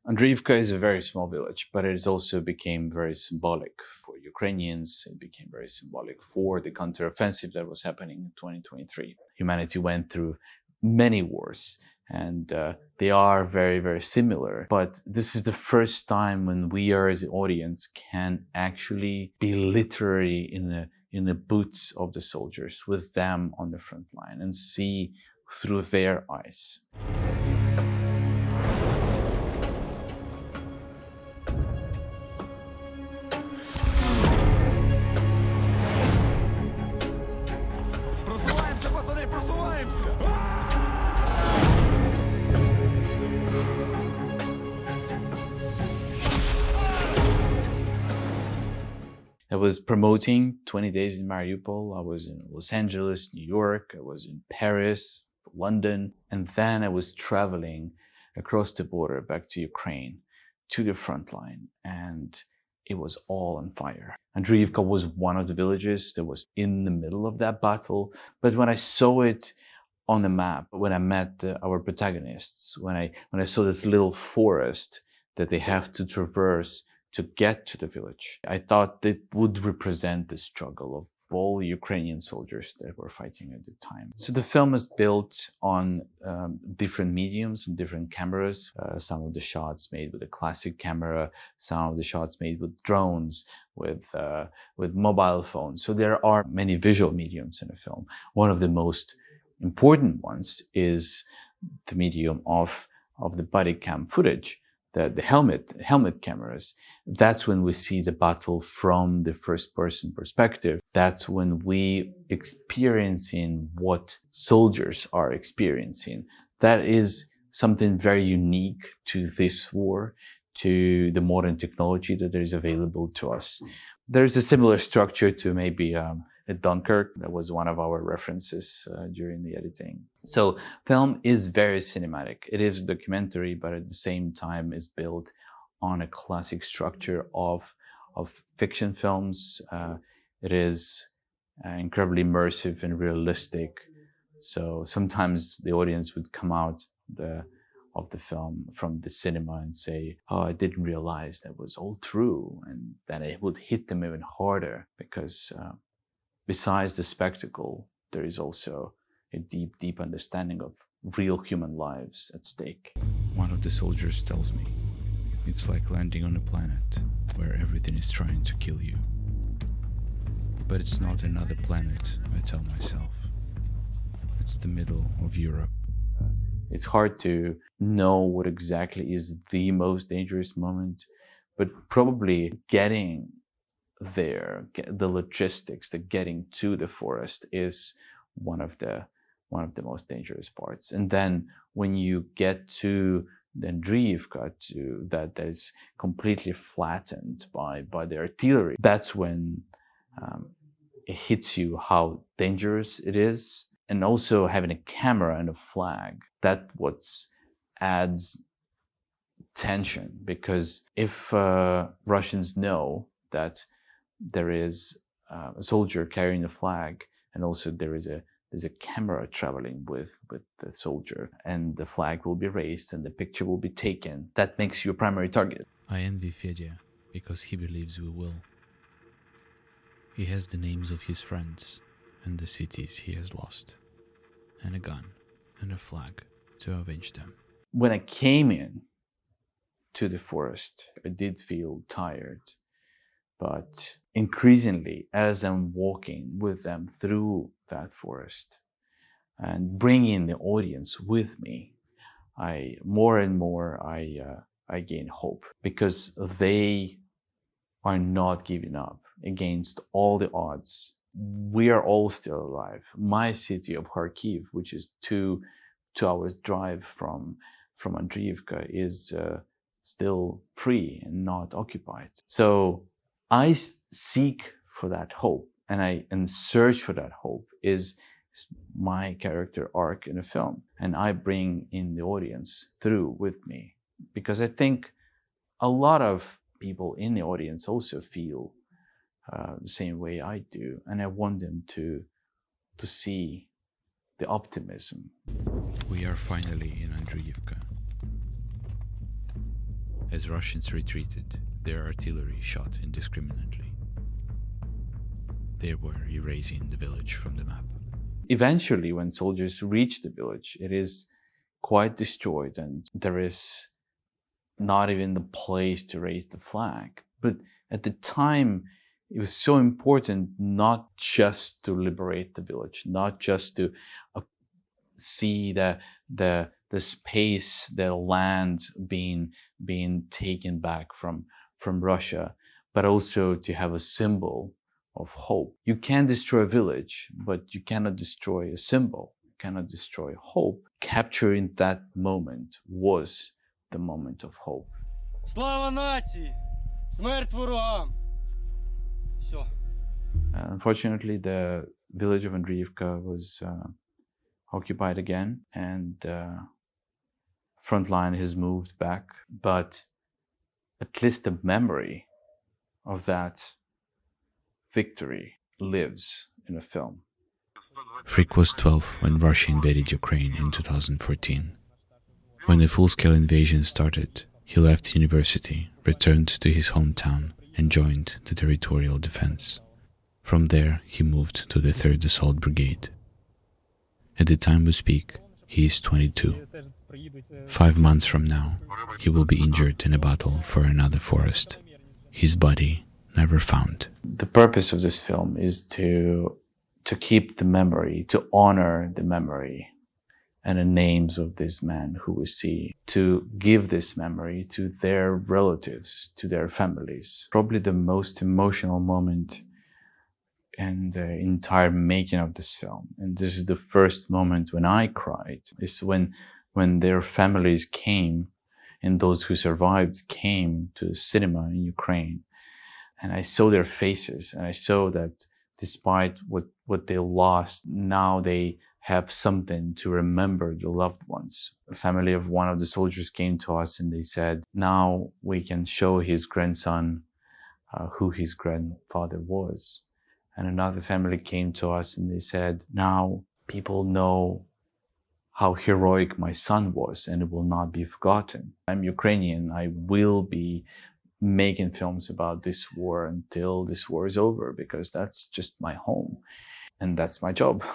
Andriivka is a very small village, but it also became very symbolic for Ukrainians. It became very symbolic for the counteroffensive that was happening in 2023. Humanity went through many wars, and they are very, very similar. But this is the first time when we are, as an audience, can actually be literally in the boots of the soldiers, with them on the front line, and see through their eyes. I was promoting 20 days in Mariupol. I was in Los Angeles, New York. I was in Paris, London. And then I was traveling across the border back to Ukraine, to the front line. And it was all on fire. Andriivka was one of the villages that was in the middle of that battle. But when I saw it on the map, when I met our protagonists, when I saw this little forest that they have to traverse to get to the village, I thought that would represent the struggle of all Ukrainian soldiers that were fighting at the time. So the film is built on different mediums and different cameras. Some of the shots made with a classic camera, some of the shots made with drones, with mobile phones. So there are many visual mediums in the film. One of the most important ones is the medium of the body cam footage. The helmet cameras. That's when we see the battle from the first person perspective. That's when we experiencing what soldiers are experiencing. That is something very unique to this war, to the modern technology that is available to us. There's a similar structure to maybe at Dunkirk. That was one of our references during the editing. So film is very cinematic. It is a documentary, but at the same time is built on a classic structure of fiction films. It is incredibly immersive and realistic. So sometimes the audience would come out of the film from the cinema and say, oh, I didn't realize that was all true. And then it would hit them even harder because besides the spectacle, there is also a deep, deep understanding of real human lives at stake. One of the soldiers tells me, it's like landing on a planet where everything is trying to kill you. But it's not another planet, I tell myself. It's the middle of Europe. It's hard to know what exactly is the most dangerous moment, but probably getting there, the logistics, the getting to the forest is one of the most dangerous parts. And then when you get to the Andriivka, that is completely flattened by the artillery, that's when it hits you how dangerous it is. And also having a camera and a flag, that what adds tension, because if Russians know that there is a soldier carrying a flag, and also there's a camera traveling with the soldier, and the flag will be raised and the picture will be taken, that makes you a primary target. I envy Fedya because he believes we will. He has the names of his friends and the cities he has lost, and a gun and a flag to avenge them. When I came in to the forest, I did feel tired, but increasingly, as I'm walking with them through that forest and bringing the audience with me, more and more I gain hope, because they are not giving up against all the odds. We are all still alive. My city of Kharkiv, which is 2 hours drive from Andriivka, is still free and not occupied. So I seek for that hope, and search for that hope is my character arc in a film, and I bring in the audience through with me, because I think a lot of people in the audience also feel the same way I do, and I want them to see the optimism. We are finally in Andriivka. As Russians retreated, their artillery shot indiscriminately. They were erasing the village from the map. Eventually, when soldiers reach the village, it is quite destroyed and there is not even the place to raise the flag. But at the time, it was so important not just to liberate the village, not just to see the space, the land being taken back from Russia, but also to have a symbol of hope. You can destroy a village, but you cannot destroy a symbol. You cannot destroy hope. Capturing that moment was the moment of hope. Слава нації! Смерть ворогам! Все. Unfortunately, the village of Andriivka was occupied again, and frontline has moved back. But at least the memory of that victory lives in a film. Frick was 12 when Russia invaded Ukraine in 2014. When the full-scale invasion started, he left university, returned to his hometown, and joined the territorial defense. From there, he moved to the 3rd Assault Brigade. At the time we speak, he is 22. 5 months from now, he will be injured in a battle for another forest. His body never found. The purpose of this film is to keep the memory, to honor the memory and the names of these men who we see, to give this memory to their relatives, to their families. Probably the most emotional moment in the entire making of this film, and this is the first moment when I cried, is when their families came, and those who survived came to the cinema in Ukraine. And I saw their faces, and I saw that despite what they lost, now they have something to remember the loved ones. The family of one of the soldiers came to us and they said, now we can show his grandson who his grandfather was. And another family came to us and they said, now people know how heroic my son was and it will not be forgotten. I'm Ukrainian. I will be making films about this war until this war is over because that's just my home and that's my job.